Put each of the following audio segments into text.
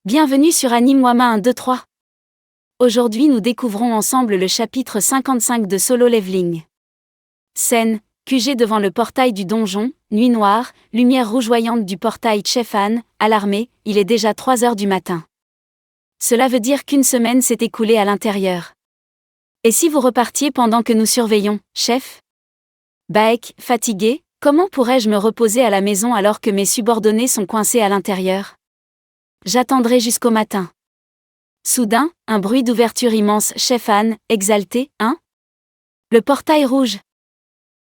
Bienvenue sur Anime Wama 1, 2, 3. Aujourd'hui nous découvrons ensemble le chapitre 55 de Solo Leveling. Scène, QG devant le portail du donjon, nuit noire, lumière rougeoyante du portail Chef Han, alarmé, il est déjà 3 heures du matin. Cela veut dire qu'une semaine s'est écoulée à l'intérieur. Et si vous repartiez pendant que nous surveillons, chef? Baek, fatigué, comment pourrais-je me reposer à la maison alors que mes subordonnés sont coincés à l'intérieur? J'attendrai jusqu'au matin. Soudain, un bruit d'ouverture immense. Chef Han, exalté, hein? Le portail rouge.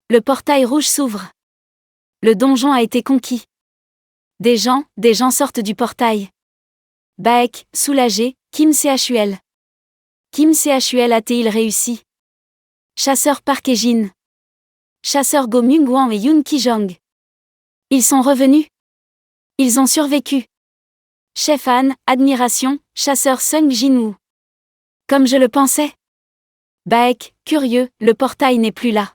Le portail rouge s'ouvre. Le donjon a été conquis. Des gens sortent du portail. Baek, soulagé, Kim Chul. Kim Chul a-t-il réussi? Chasseur Park et Jin. Chasseur Go Myung-hwan et Yoon Ki-jong. Ils sont revenus. Ils ont survécu. Chef Han, admiration, chasseur Sung Jin-woo. Comme je le pensais. Baek, curieux, le portail n'est plus là.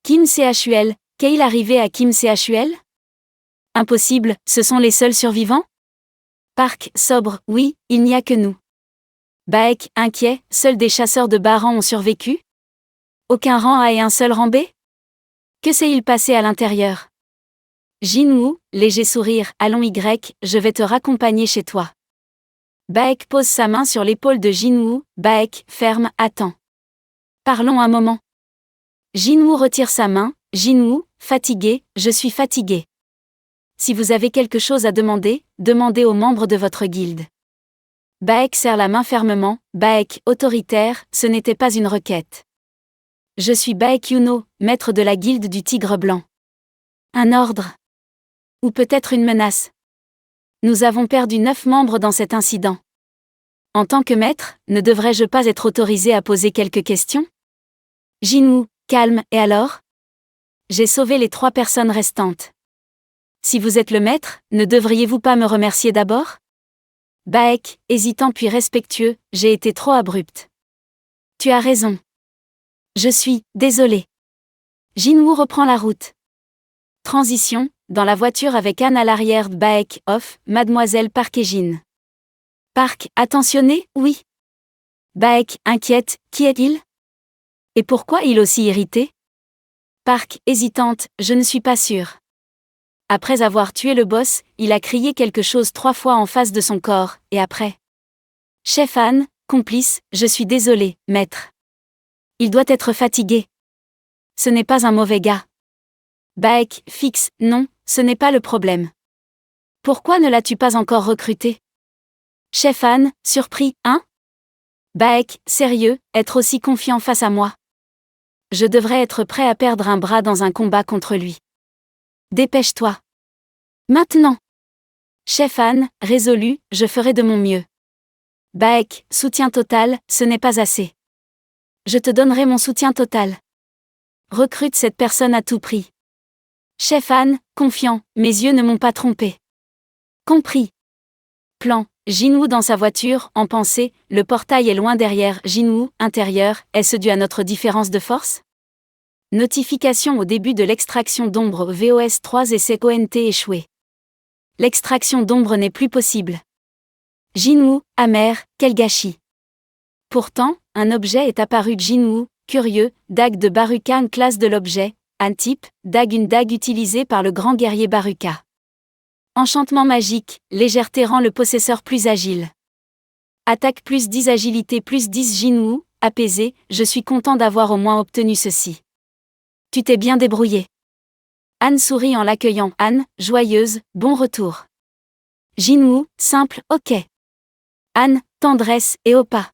Kim Chul, qu'est-il arrivé à Kim Chul? Impossible, ce sont les seuls survivants? Park, sobre, oui, il n'y a que nous. Baek, inquiet, seuls des chasseurs de bas rang ont survécu? Aucun rang A et un seul rang B? Que s'est-il passé à l'intérieur? Jin-woo, léger sourire, allons Y, je vais te raccompagner chez toi. Baek pose sa main sur l'épaule de Jin-woo, Baek, ferme, attends. Parlons un moment. Jin-woo retire sa main, Jin-woo, fatigué, je suis fatigué. Si vous avez quelque chose à demander, demandez aux membres de votre guilde. Baek serre la main fermement, Baek, autoritaire, ce n'était pas une requête. Je suis Baek Yuno, maître de la guilde du Tigre Blanc. Un ordre. Ou peut-être une menace. Nous avons perdu 9 membres dans cet incident. En tant que maître, ne devrais-je pas être autorisé à poser quelques questions? Jin-woo, calme, et alors? J'ai sauvé les 3 personnes restantes. Si vous êtes le maître, ne devriez-vous pas me remercier d'abord? Baek, hésitant puis respectueux, j'ai été trop abrupte. Tu as raison. Je suis désolé. Jin-woo reprend la route. Transition, dans la voiture avec Anne à l'arrière. Baek, off, Mademoiselle Park et Jin. Park, attentionné, oui. Baek, inquiète, qui est-il? Et pourquoi il aussi irrité? Park, hésitante, je ne suis pas sûre. Après avoir tué le boss, il a crié quelque chose 3 fois en face de son corps, et après. Chef Han, complice, je suis désolé, maître. Il doit être fatigué. Ce n'est pas un mauvais gars. Baek, fixe, non, ce n'est pas le problème. Pourquoi ne l'as-tu pas encore recruté? Chef Han, surpris, hein? Baek, sérieux, être aussi confiant face à moi. Je devrais être prêt à perdre un bras dans un combat contre lui. Dépêche-toi. Maintenant. Chef Han, résolu, je ferai de mon mieux. Baek, soutien total, ce n'est pas assez. Je te donnerai mon soutien total. Recrute cette personne à tout prix. Chef Han, confiant, mes yeux ne m'ont pas trompé. Compris. Plan, Jin-woo dans sa voiture, en pensée, le portail est loin derrière. Jin-woo, intérieur, est-ce dû à notre différence de force? Notification au début de l'extraction d'ombre VOS 3 essais ONT échoué. L'extraction d'ombre n'est plus possible. Jin-woo, amer, quel gâchis. Pourtant, un objet est apparu. Jin-woo, curieux, dague de Baruka, classe de l'objet. Un type, dague, une dague utilisée par le grand guerrier Baruka. Enchantement magique, légèreté rend le possesseur plus agile. Attaque plus 10, agilité plus 10. Jin-woo, apaisé, je suis content d'avoir au moins obtenu ceci. Tu t'es bien débrouillé. Anne sourit en l'accueillant. Anne, joyeuse, bon retour. Jin-woo, simple, ok. Anne, tendresse et opa.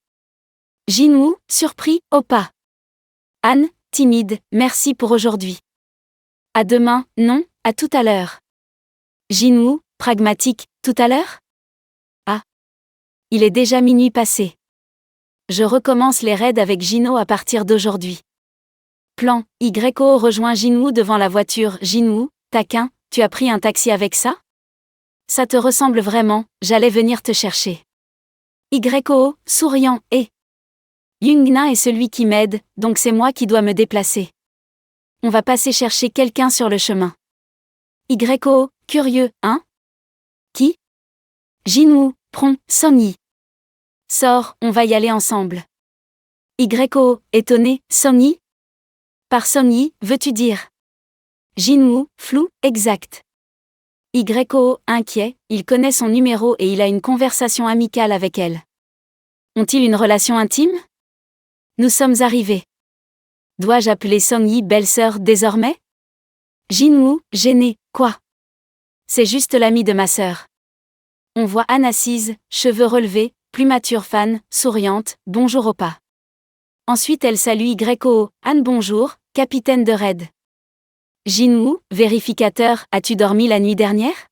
Jin-woo, surpris, opa. Anne, timide, merci pour aujourd'hui. À demain, non, à tout à l'heure. Jin-woo, pragmatique, tout à l'heure? Ah. Il est déjà minuit passé. Je recommence les raids avec Jino à partir d'aujourd'hui. Plan, YO rejoint Jin-woo devant la voiture. Jin-woo, taquin, tu as pris un taxi avec ça? Ça te ressemble vraiment, j'allais venir te chercher. YO, souriant, et Young-na est celui qui m'aide, donc c'est moi qui dois me déplacer. On va passer chercher quelqu'un sur le chemin. YO, curieux, hein? Qui? Jin-woo, Pron, Song-yi. Sors, on va y aller ensemble. YO, étonné, Song-yi? Par Song-yi, veux-tu dire? Jin-woo, flou, exact. YO, inquiet, il connaît son numéro et il a une conversation amicale avec elle. Ont-ils une relation intime? Nous sommes arrivés. Dois-je appeler Song-yi belle-sœur désormais? Jin-woo, gêné, quoi? C'est juste l'amie de ma sœur. On voit Anne assise, cheveux relevés, plus mature fan, souriante, bonjour oppa. Ensuite elle salue YO, Anne bonjour, capitaine de raid. Jin-woo, vérificateur, as-tu dormi la nuit dernière?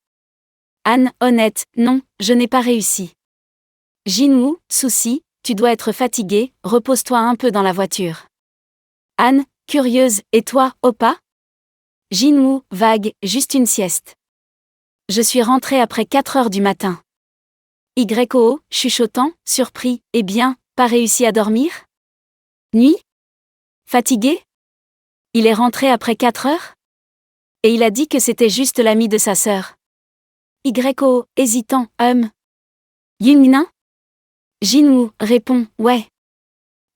Anne, honnête, non, je n'ai pas réussi. Jin-woo, souci, tu dois être fatigué, repose-toi un peu dans la voiture. Anne, curieuse, et toi, oppa? Jin-woo, vague, juste une sieste. Je suis rentré après 4 heures du matin. YO, chuchotant, surpris, eh bien, pas réussi à dormir? Nuit? Fatigué? Il est rentré après 4 heures? Et il a dit que c'était juste l'ami de sa sœur. YO, hésitant, Yingnan? Jin-woo, répond, ouais.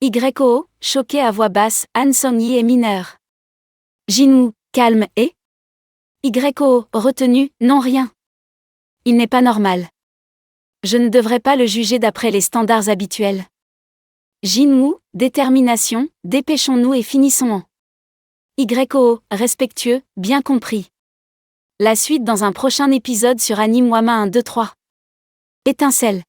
YO, choqué à voix basse, Han Song-yi est mineur. Jin-woo, calme, et? YO, retenu, non rien. Il n'est pas normal. Je ne devrais pas le juger d'après les standards habituels. Jin-woo, détermination, dépêchons-nous et finissons-en. YO, respectueux, bien compris. La suite dans un prochain épisode sur Anime Wama 1, 2, 3. Étincelle.